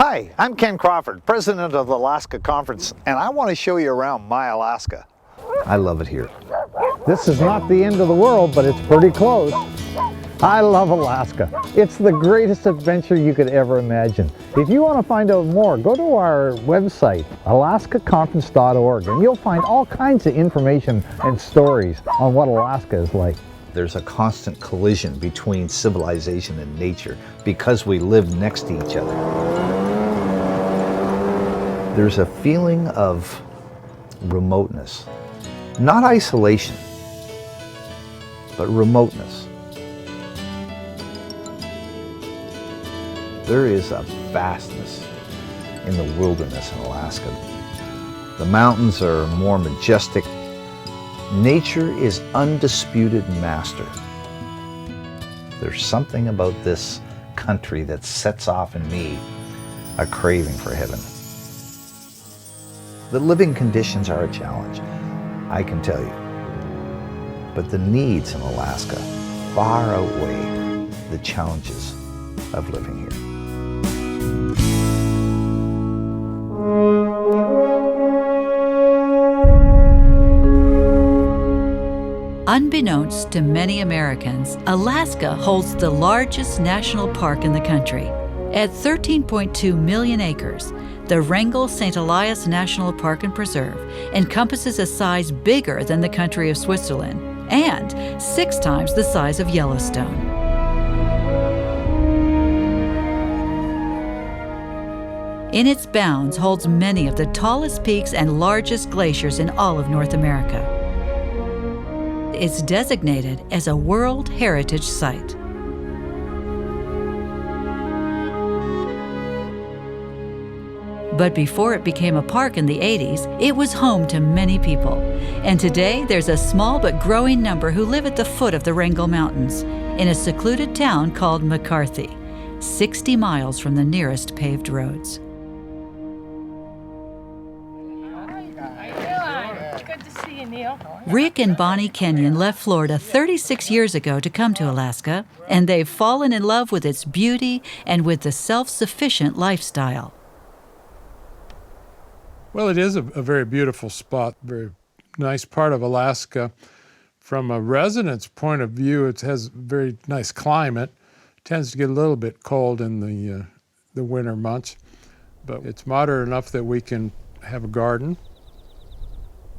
Hi, I'm Ken Crawford, president of the Alaska Conference, and I want to show you around my Alaska. I love it here. This is not the end of the world, but it's pretty close. I love Alaska. It's the greatest adventure you could ever imagine. If you want to find out more, go to our website, alaskaconference.org, and you'll find all kinds of information and stories on what Alaska is like. There's a constant collision between civilization and nature because we live next to each other. There's a feeling of remoteness, not isolation, but remoteness. There is a vastness in the wilderness in Alaska. The mountains are more majestic. Nature is undisputed master. There's something about this country that sets off in me a craving for heaven. The living conditions are a challenge, I can tell you. But the needs in Alaska far outweigh the challenges of living here. Unbeknownst to many Americans, Alaska holds the largest national park in the country. At 13.2 million acres, the Wrangell-St. Elias National Park and Preserve encompasses a size bigger than the country of Switzerland and 6 times the size of Yellowstone. In its bounds holds many of the tallest peaks and largest glaciers in all of North America. It's designated as a World Heritage Site. But before it became a park in the 80s, it was home to many people. And today, there's a small but growing number who live at the foot of the Wrangell Mountains in a secluded town called McCarthy, 60 miles from the nearest paved roads. Rick and Bonnie Kenyon left Florida 36 years ago to come to Alaska, and they've fallen in love with its beauty and with the self-sufficient lifestyle. Well, it is a very beautiful spot, very nice part of Alaska. From a resident's point of view, it has a very nice climate. It tends to get a little bit cold in the winter months, but it's moderate enough that we can have a garden.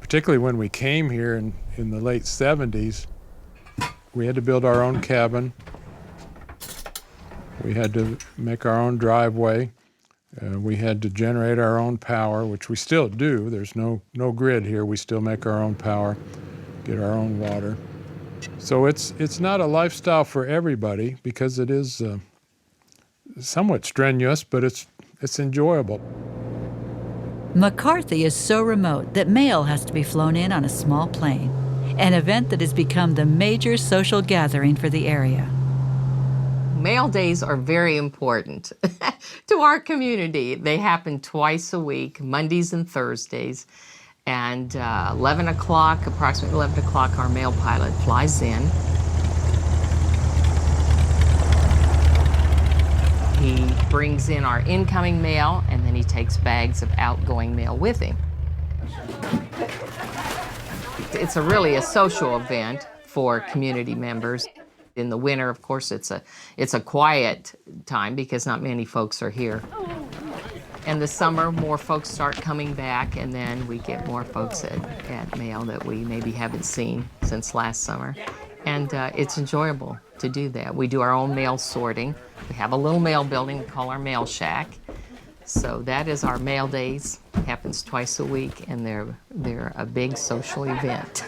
Particularly when we came here in the late 70s, we had to build our own cabin. We had to make our own driveway. We had to generate our own power, which we still do. There's no grid here. We still make our own power, get our own water. So it's not a lifestyle for everybody because it is somewhat strenuous, but it's enjoyable. McCarthy is so remote that mail has to be flown in on a small plane, an event that has become the major social gathering for the area. Mail days are very important to our community. They happen twice a week, Mondays and Thursdays. And 11 o'clock, approximately 11 o'clock, our mail pilot flies in. He brings in our incoming mail, and then he takes bags of outgoing mail with him. It's really a social event for community members. In the winter, of course, it's a quiet time because not many folks are here. In the summer, more folks start coming back, and then we get more folks at mail that we maybe haven't seen since last summer. And it's enjoyable to do that. We do our own mail sorting. We have a little mail building we call our mail shack. So that is our mail days. It happens twice a week, and they're a big social event.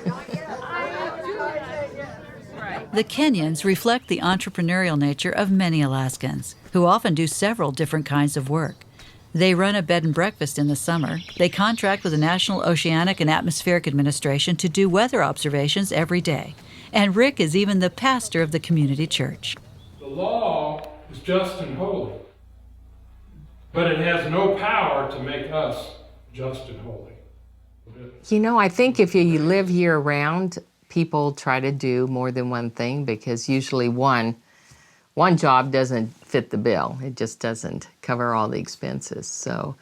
The Kenyons reflect the entrepreneurial nature of many Alaskans, who often do several different kinds of work. They run a bed and breakfast in the summer. They contract with the National Oceanic and Atmospheric Administration to do weather observations every day. And Rick is even the pastor of the community church. The law is just and holy, but it has no power to make us just and holy. You know, I think if you live year-round, people try to do more than one thing because usually one one job doesn't fit the bill. It just doesn't cover all the expenses. So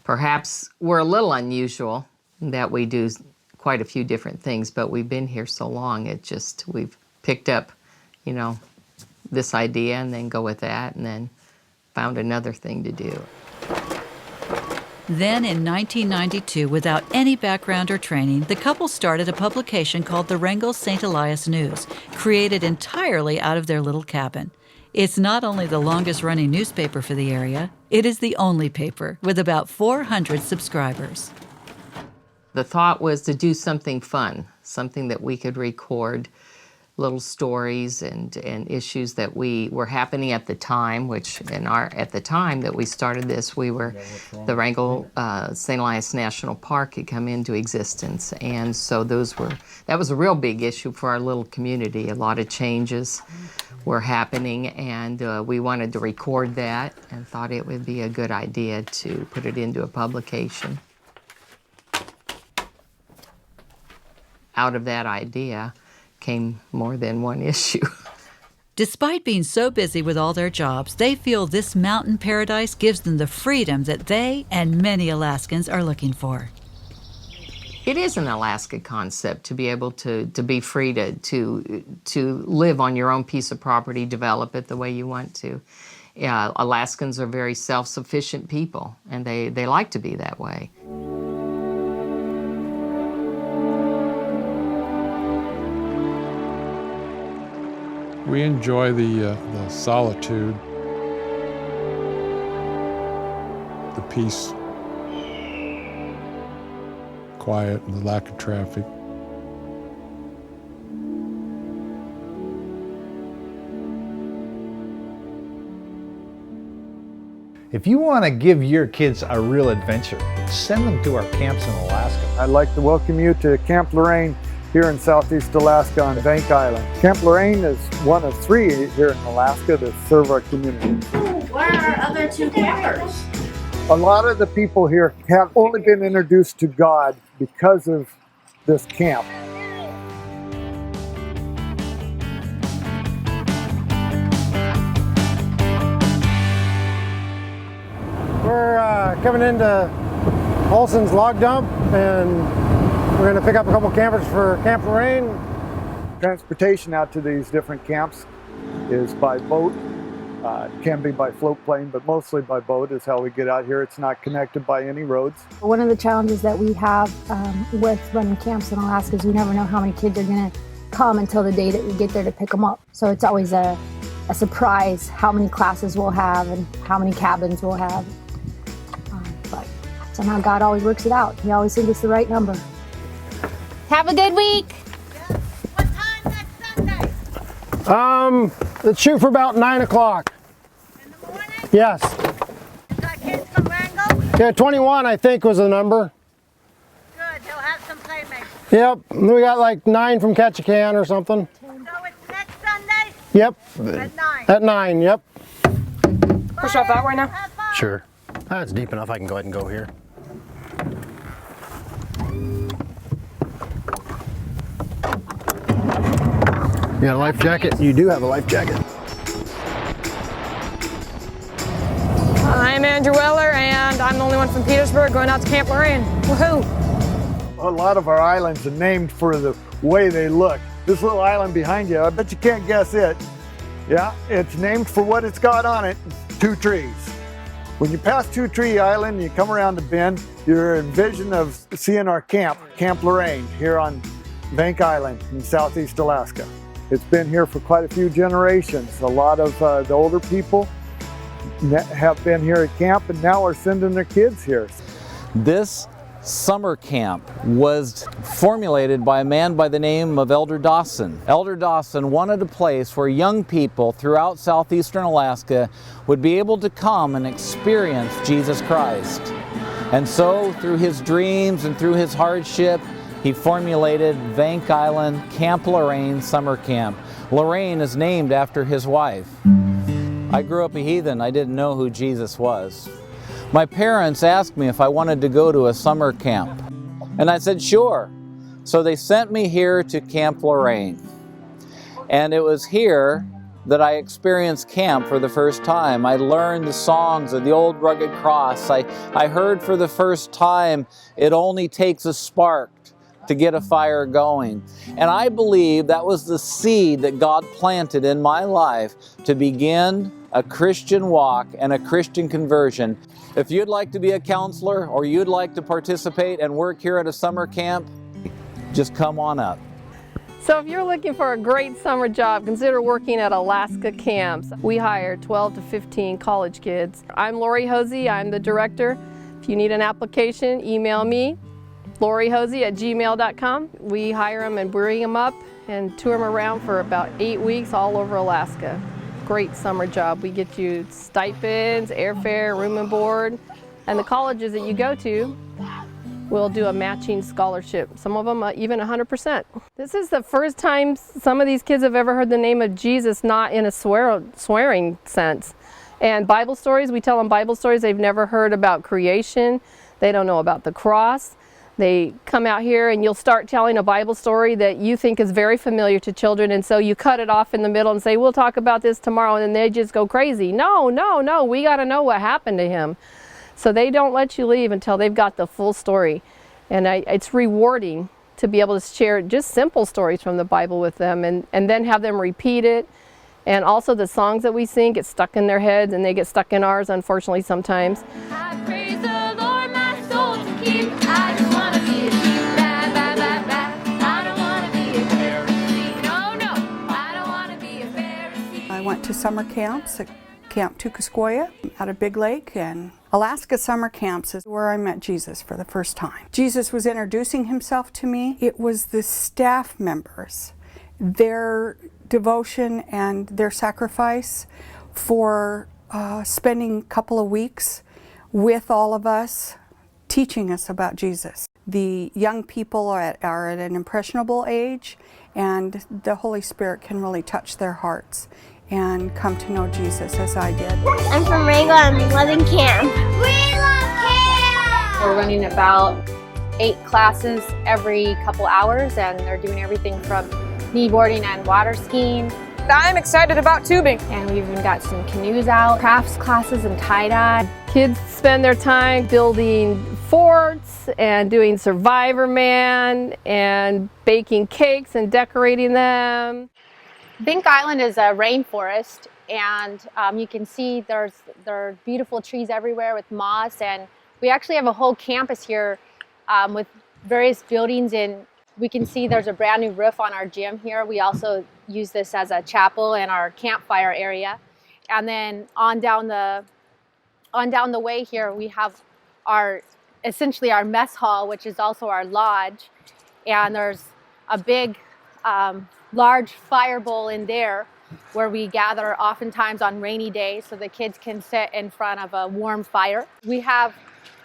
perhaps we're a little unusual in that we do quite a few different things, but we've been here so long, we've picked up, this idea and then go with that and then found another thing to do. Then in 1992, without any background or training, the couple started a publication called the Wrangell St. Elias News, created entirely out of their little cabin. It's not only the longest-running newspaper for the area, it is the only paper with about 400 subscribers. The thought was to do something fun, something that we could record, little stories and issues that were happening at the time, at the time that we started this, the Wrangell St. Elias National Park had come into existence. And so that was a real big issue for our little community. A lot of changes were happening, and we wanted to record that and thought it would be a good idea to put it into a publication. Out of that idea came more than one issue. Despite being so busy with all their jobs, they feel this mountain paradise gives them the freedom that they and many Alaskans are looking for. It is an Alaska concept to be able to be free to live on your own piece of property, develop it the way you want to. Alaskans are very self-sufficient people, and they like to be that way. We enjoy the solitude, the peace, quiet, and the lack of traffic. If you want to give your kids a real adventure, send them to our camps in Alaska. I'd like to welcome you to Camp Lorraine here in Southeast Alaska on Vank Island. Camp Lorraine is one of 3 here in Alaska that serve our community. Where are our other 2 campers? A lot of the people here have only been introduced to God because of this camp. We're coming into Olson's log dump, and we're going to pick up a couple campers for Camp Lorraine. Transportation out to these different camps is by boat. It can be by float plane, but mostly by boat is how we get out here. It's not connected by any roads. One of the challenges that we have with running camps in Alaska is we never know how many kids are going to come until the day that we get there to pick them up. So it's always a surprise how many classes we'll have and how many cabins we'll have. But somehow God always works it out. He always sends us the right number. Have a good week. What time next Sunday? Let's shoot for about 9 o'clock. In the morning? Yes. You got kids from Wrangell? Yeah, 21 I think was the number. Good, they'll have some playmates. Yep, we got like 9 from Ketchikan or something. So it's next Sunday? Yep. At 9? At 9, yep. Push off that way now? Have fun. Sure. That's deep enough, I can go ahead and go here. You got a life jacket? You do have a life jacket. I'm Andrew Weller, and I'm the only one from Petersburg going out to Camp Lorraine. Woohoo! A lot of our islands are named for the way they look. This little island behind you, I bet you can't guess it. Yeah, it's named for what it's got on it, 2 trees. When you pass 2 Tree Island and you come around the bend, you're in vision of seeing our camp, Camp Lorraine, here on Vank Island in Southeast Alaska. It's been here for quite a few generations. A lot of the older people have been here at camp and now are sending their kids here. This summer camp was formulated by a man by the name of Elder Dawson. Elder Dawson wanted a place where young people throughout southeastern Alaska would be able to come and experience Jesus Christ. And so through his dreams and through his hardship, he formulated Vank Island Camp Lorraine Summer Camp. Lorraine is named after his wife. I grew up a heathen. I didn't know who Jesus was. My parents asked me if I wanted to go to a summer camp, and I said sure. So they sent me here to Camp Lorraine. And it was here that I experienced camp for the first time. I learned the songs of the old rugged cross. I heard for the first time, it only takes a spark to get a fire going. And I believe that was the seed that God planted in my life to begin a Christian walk and a Christian conversion. If you'd like to be a counselor or you'd like to participate and work here at a summer camp, just come on up. So if you're looking for a great summer job, consider working at Alaska camps. We hire 12 to 15 college kids. I'm Lori Hosey, I'm the director. If you need an application, email me, lorihosey@gmail.com. We hire them and bring them up and tour them around for about 8 weeks all over Alaska. Great summer job. We get you stipends, airfare, room and board, and the colleges that you go to will do a matching scholarship. Some of them even 100%. This is the first time some of these kids have ever heard the name of Jesus, not in a swearing sense. And Bible stories, we tell them Bible stories. They've never heard about creation. They don't know about the cross. They come out here and you'll start telling a Bible story that you think is very familiar to children, and so you cut it off in the middle and say, we'll talk about this tomorrow, and then they just go crazy. No, we got to know what happened to him. So they don't let you leave until they've got the full story. And it's rewarding to be able to share just simple stories from the Bible with them and then have them repeat it. And also the songs that we sing get stuck in their heads, and they get stuck in ours, unfortunately, sometimes. I praise the Lord, my soul to keep. I just want to be a sheep. Bad, bad, bad, bad. I don't want to be a Pharisee. No, I don't want to be a Pharisee. I went to summer camps at Camp Tukaskoya out of Big Lake, and Alaska summer camps is where I met Jesus for the first time. Jesus was introducing himself to me. It was the staff members, their devotion and their sacrifice for spending a couple of weeks with all of us, teaching us about Jesus. The young people are at an impressionable age, and the Holy Spirit can really touch their hearts and come to know Jesus as I did. I'm from Wrangell. I'm loving camp. We love camp! We're running about 8 classes every couple hours, and they're doing everything from kneeboarding and water skiing. I'm excited about tubing. And we've even got some canoes out, crafts classes and tie-dye. Kids spend their time building forts and doing Survivor Man and baking cakes and decorating them. Bink Island is a rainforest, and you can see there are beautiful trees everywhere with moss, and we actually have a whole campus here with various buildings, and we can see there's a brand new roof on our gym here. We also use this as a chapel and our campfire area. And then on down the way here, we have essentially our mess hall, which is also our lodge, and there's a big large fire bowl in there where we gather oftentimes on rainy days so the kids can sit in front of a warm fire. We have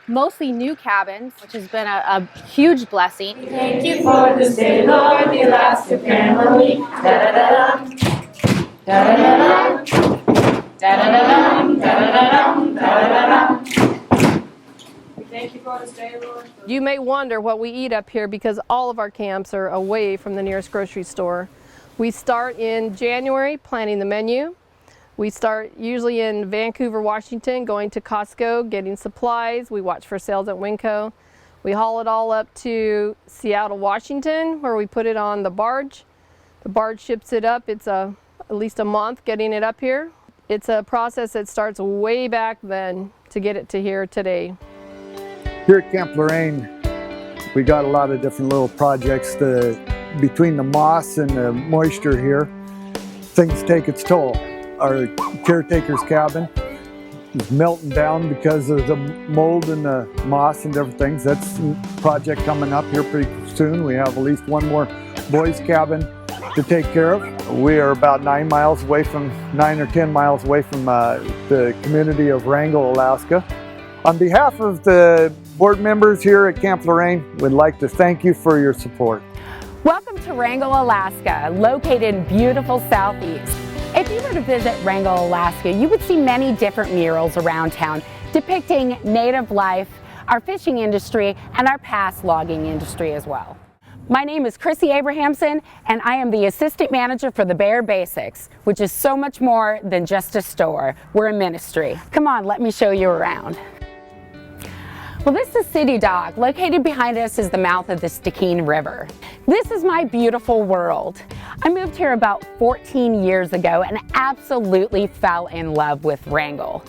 mostly new cabins, which has been a huge blessing. Thank you for this day, Lord, the Alaska family. Da-da-da-dum. Da-da-da-dum. Da-da-da-dum. Da-da-da-dum. Da-da-da-dum. Thank you for this day, Lord. You may wonder what we eat up here because all of our camps are away from the nearest grocery store. We start in January planning the menu. We start usually in Vancouver, Washington, going to Costco, getting supplies. We watch for sales at Winco. We haul it all up to Seattle, Washington, where we put it on the barge. The barge ships it up. It's at least a month getting it up here. It's a process that starts way back then to get it to here today. Here at Camp Lorraine, we got a lot of different little projects. Between the moss and the moisture here, things take its toll. Our caretaker's cabin is melting down because of the mold and the moss and different things. That's a project coming up here pretty soon. We have at least one more boys' cabin to take care of. We are about 9 or 10 miles away from the community of Wrangell, Alaska. On behalf of the board members here at Camp Lorraine, we'd like to thank you for your support. Welcome to Wrangell, Alaska, located in beautiful Southeast. If you were to visit Wrangell, Alaska, you would see many different murals around town depicting native life, our fishing industry, and our past logging industry as well. My name is Chrissy Abrahamson, and I am the assistant manager for the Bare Basics, which is so much more than just a store. We're a ministry. Come on, let me show you around. Well, this is City Dock. Located behind us is the mouth of the Stikine River. This is my beautiful world. I moved here about 14 years ago and absolutely fell in love with Wrangell.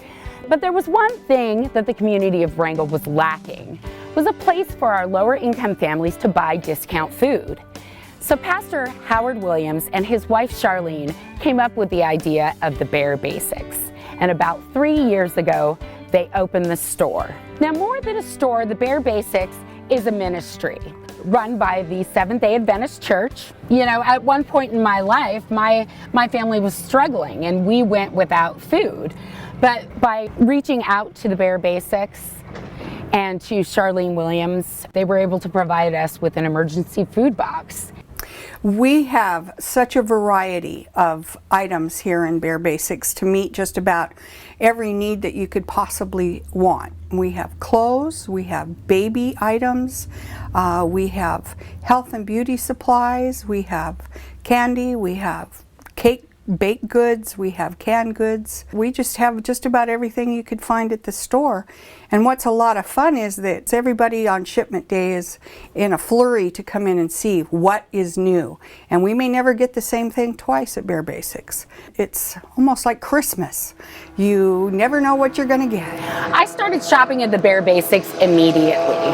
But there was one thing that the community of Wrangell was lacking. It was a place for our lower income families to buy discount food. So Pastor Howard Williams and his wife Charlene came up with the idea of the Bare Basics. And about 3 years ago, they opened the store. Now, more than a store, the Bare Basics is a ministry run by the Seventh-day Adventist Church. You know, at one point in my life, my family was struggling and we went without food. But by reaching out to the Bare Basics and to Charlene Williams, they were able to provide us with an emergency food box. We have such a variety of items here in Bare Basics to meet just about every need that you could possibly want. We have clothes, we have baby items, we have health and beauty supplies, we have candy, we have cake, baked goods, we have canned goods. We just have just about everything you could find at the store. And what's a lot of fun is that everybody on shipment day is in a flurry to come in and see what is new. And we may never get the same thing twice at Bare Basics. It's almost like Christmas. You never know what you're going to get. I started shopping at the Bare Basics immediately.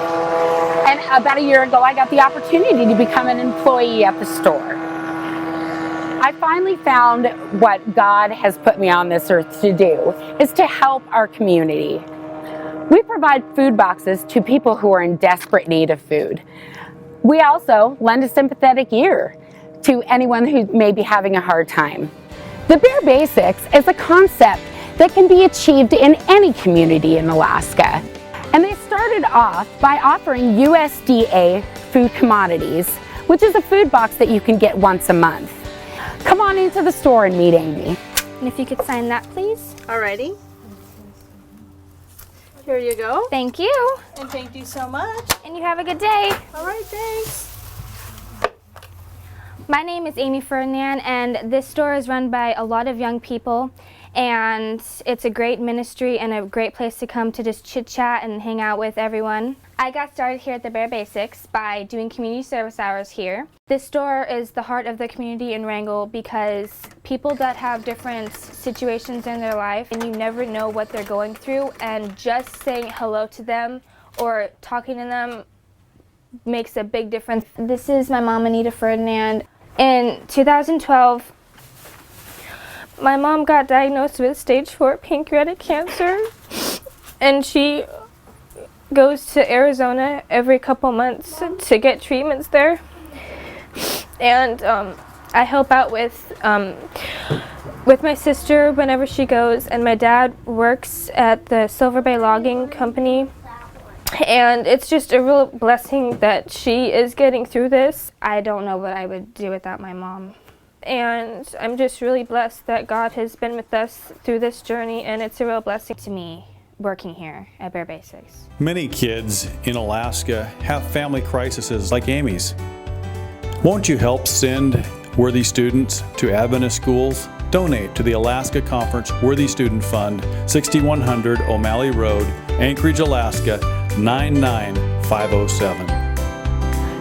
And about a year ago, I got the opportunity to become an employee at the store. I finally found what God has put me on this earth to do, is to help our community. We provide food boxes to people who are in desperate need of food. We also lend a sympathetic ear to anyone who may be having a hard time. The Bare Basics is a concept that can be achieved in any community in Alaska. And they started off by offering USDA food commodities, which is a food box that you can get once a month. Come on into the store and meet Amy. And if you could sign that, please. Alrighty. Here you go. Thank you. And thank you so much. And you have a good day. All right, thanks. My name is Amy Ferdinand, and this store is run by a lot of young people. And it's a great ministry and a great place to come to just chit chat and hang out with everyone. I got started here at the Bare Basics by doing community service hours here. This store is the heart of the community in Wrangell because people that have different situations in their life and you never know what they're going through, and just saying hello to them or talking to them makes a big difference. This is my mom, Anita Ferdinand. In 2012, my mom got diagnosed with stage 4 pancreatic cancer, and she goes to Arizona every couple months to get treatments there. And I help out with my sister whenever she goes, and my dad works at the Silver Bay Logging Company. And it's just a real blessing that she is getting through this. I don't know what I would do without my mom. And I'm just really blessed that God has been with us through this journey, and it's a real blessing to me working here at Bare Basics. Many kids in Alaska have family crises like Amy's. Won't you help send worthy students to Adventist schools? Donate to the Alaska Conference Worthy Student Fund, 6100 O'Malley Road, Anchorage, Alaska, 99507.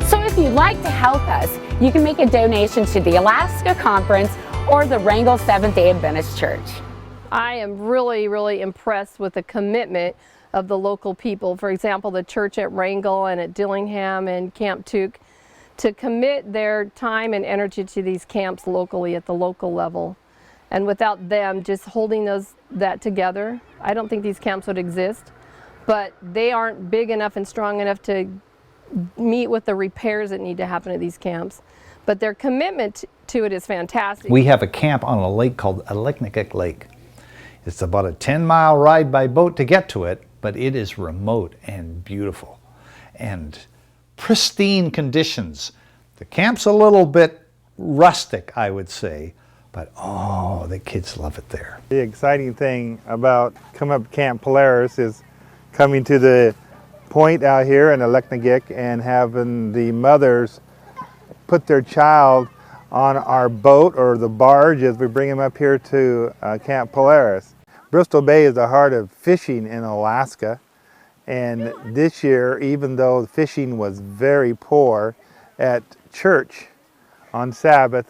So if you'd like to help us, you can make a donation to the Alaska Conference or the Wrangell Seventh-day Adventist Church. I am really, really impressed with the commitment of the local people. For example, the church at Wrangell and at Dillingham and Camp Tuke, to commit their time and energy to these camps locally at the local level. And without them just holding that together, I don't think these camps would exist. But they aren't big enough and strong enough to meet with the repairs that need to happen at these camps. But their commitment to it is fantastic. We have a camp on a lake called Aleknakik Lake. It's about a 10-mile ride by boat to get to it, but it is remote and beautiful and pristine conditions. The camp's a little bit rustic, I would say, but oh, the kids love it there. The exciting thing about coming up Camp Polaris is coming to the point out here in Aleknakik and having the mothers put their child on our boat or the barge as we bring them up here to Camp Polaris. Bristol Bay is the heart of fishing in Alaska, and this year, even though fishing was very poor, at church on Sabbath,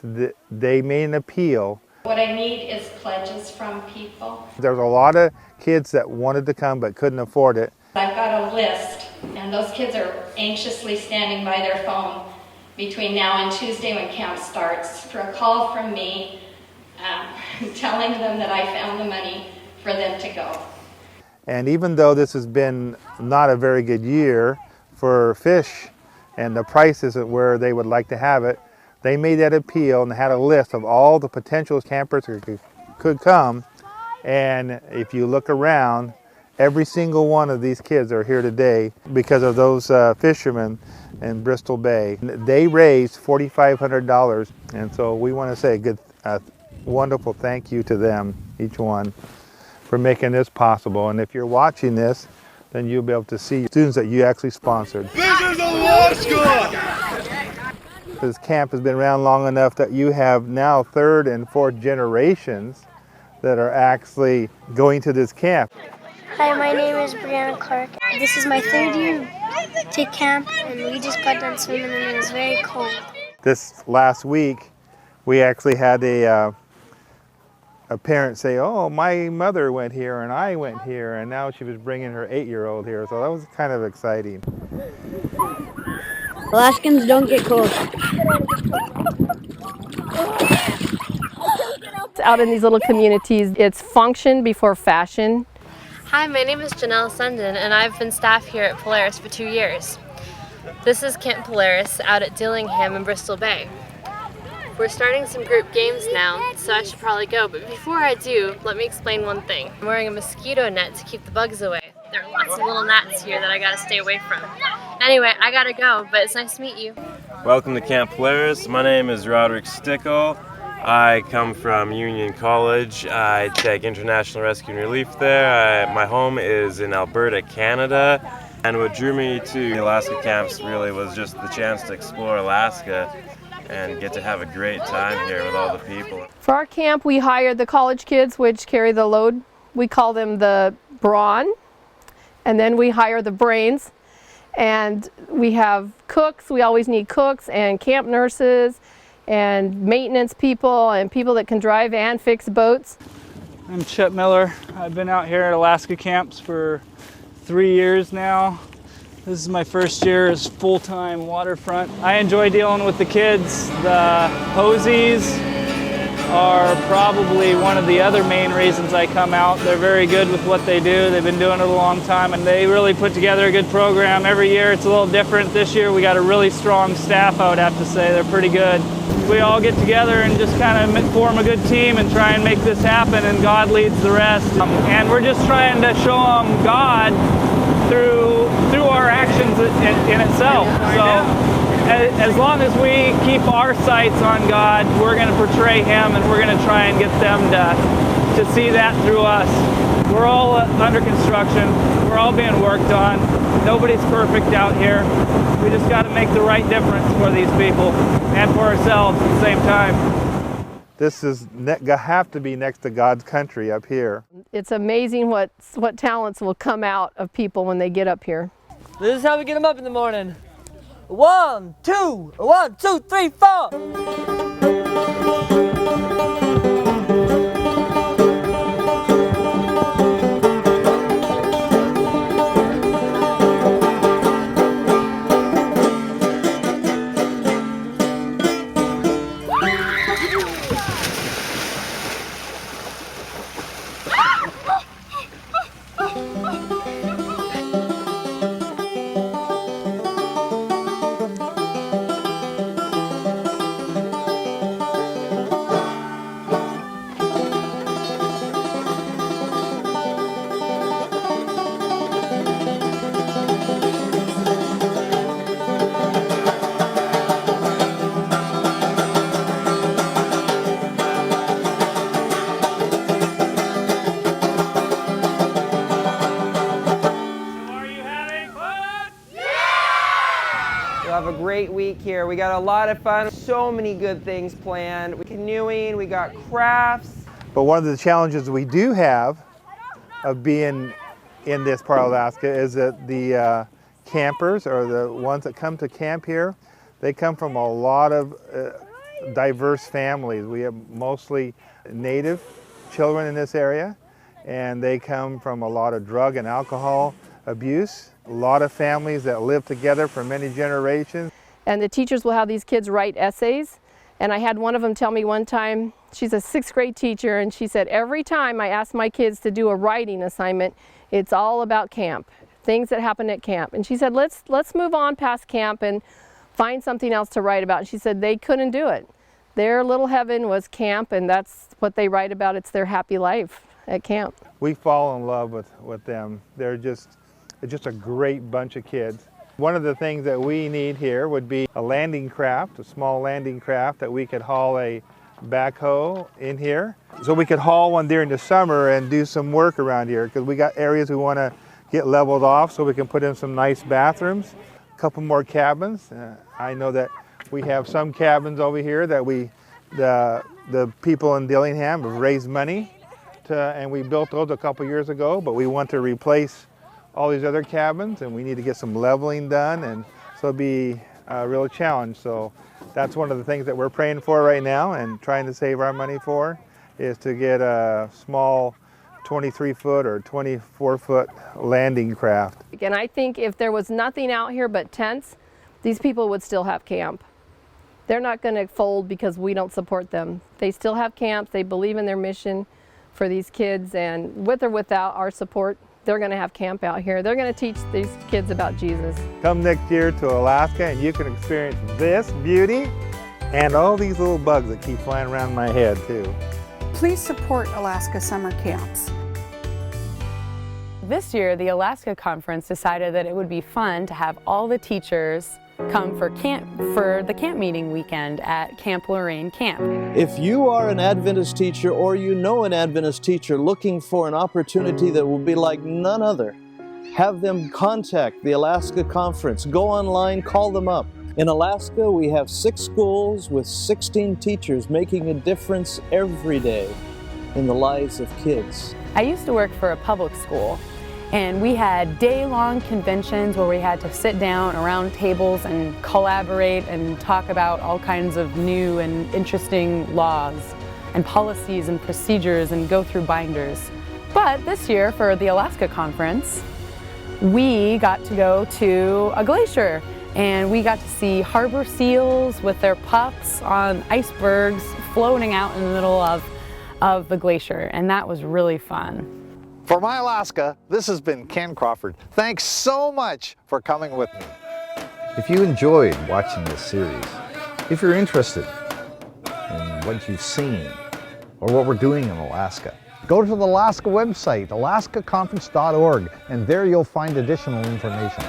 they made an appeal. What I need is pledges from people. There was a lot of kids that wanted to come but couldn't afford it. I've got a list, and those kids are anxiously standing by their phone between now and Tuesday when camp starts for a call from me telling them that I found the money for them to go. And even though this has been not a very good year for fish and the price isn't where they would like to have it, they made that appeal and had a list of all the potential campers who could come. And if you look around, every single one of these kids are here today because of those fishermen in Bristol Bay. They raised $4,500, and so we want to say a wonderful thank you to them, each one, for making this possible. And if you're watching this, then you'll be able to see students that you actually sponsored. This is Alaska! This camp has been around long enough that you have now third and fourth generations that are actually going to this camp. Hi, my name is Brianna Clark. This is my third year to camp, and we just got done swimming and it was very cold. This last week, we actually had a parent say, oh, my mother went here and I went here, and now she was bringing her 8-year-old here, so that was kind of exciting. Alaskans don't get cold. Out in these little communities, it's function before fashion. Hi, my name is Janelle Sundin, and I've been staff here at Polaris for 2 years. This is Camp Polaris out at Dillingham in Bristol Bay. We're starting some group games now, so I should probably go, but before I do, let me explain one thing. I'm wearing a mosquito net to keep the bugs away. There are lots of little gnats here that I gotta stay away from. Anyway, I gotta go, but it's nice to meet you. Welcome to Camp Polaris. My name is Roderick Stickle. I come from Union College. I take International Rescue and Relief there. My home is in Alberta, Canada. And what drew me to the Alaska camps really was just the chance to explore Alaska and get to have a great time here with all the people. For our camp, we hired the college kids, which carry the load. We call them the brawn. And then we hire the brains. And we have cooks. We always need cooks and camp nurses and maintenance people and people that can drive and fix boats. I'm Chet Miller. I've been out here at Alaska camps for 3 years now. This is my first year as full-time waterfront. I enjoy dealing with the kids. The Posies are probably one of the other main reasons I come out. They're very good with what they do. They've been doing it a long time, and they really put together a good program. Every year it's a little different. This year we got a really strong staff, I would have to say. They're pretty good. We all get together and just kind of form a good team and try and make this happen, and God leads the rest. And we're just trying to show them God through our actions in itself. So as long as we keep our sights on God, we're going to portray Him, and we're going to try and get them to see that through us. We're all under construction. We're all being worked on. Nobody's perfect out here. We just got to make the right difference for these people and for ourselves at the same time. This is have to be next to God's country up here. It's amazing what talents will come out of people when they get up here. This is how we get them up in the morning. 1, 2, 1, 2, 3, 4. have a great week here. We got a lot of fun, so many good things planned. We canoeing, we got crafts. But one of the challenges we do have of being in this part of Alaska is that the campers, or the ones that come to camp here, they come from a lot of diverse families. We have mostly Native children in this area, and they come from a lot of drug and alcohol abuse. A lot of families that live together for many generations. And the teachers will have these kids write essays. And I had one of them tell me one time, she's a 6th grade teacher, and she said, every time I ask my kids to do a writing assignment, it's all about camp, things that happen at camp. And she said, let's move on past camp and find something else to write about. And she said they couldn't do it. Their little heaven was camp, and that's what they write about. It's their happy life at camp. We fall in love with them. They're just a great bunch of kids. One of the things that we need here would be a landing craft, a small landing craft that we could haul a backhoe in here. So we could haul one during the summer and do some work around here, because we got areas we want to get leveled off so we can put in some nice bathrooms, a couple more cabins. I know that we have some cabins over here that the people in Dillingham have raised money and we built those a couple years ago, but we want to replace all these other cabins, and we need to get some leveling done, and so it'll be a real challenge. So that's one of the things that we're praying for right now and trying to save our money for, is to get a small 23-foot or 24-foot landing craft. And I think if there was nothing out here but tents, these people would still have camp. They're not going to fold because we don't support them. They still have camps. They believe in their mission for these kids, and with or without our support, they're going to have camp out here. They're going to teach these kids about Jesus. Come next year to Alaska and you can experience this beauty and all these little bugs that keep flying around my head too. Please support Alaska summer camps. This year, the Alaska Conference decided that it would be fun to have all the teachers come for the camp meeting weekend at Camp Lorraine Camp. If you are an Adventist teacher, or you know an Adventist teacher looking for an opportunity that will be like none other, have them contact the Alaska Conference. Go online, call them up. In Alaska, we have 6 schools with 16 teachers making a difference every day in the lives of kids. I used to work for a public school, and we had day-long conventions where we had to sit down around tables and collaborate and talk about all kinds of new and interesting laws and policies and procedures and go through binders. But this year, for the Alaska Conference, we got to go to a glacier, and we got to see harbor seals with their pups on icebergs floating out in the middle of the glacier, and that was really fun. For My Alaska, this has been Ken Crawford. Thanks so much for coming with me. If you enjoyed watching this series, if you're interested in what you've seen or what we're doing in Alaska, go to the Alaska website, alaskaconference.org, and there you'll find additional information.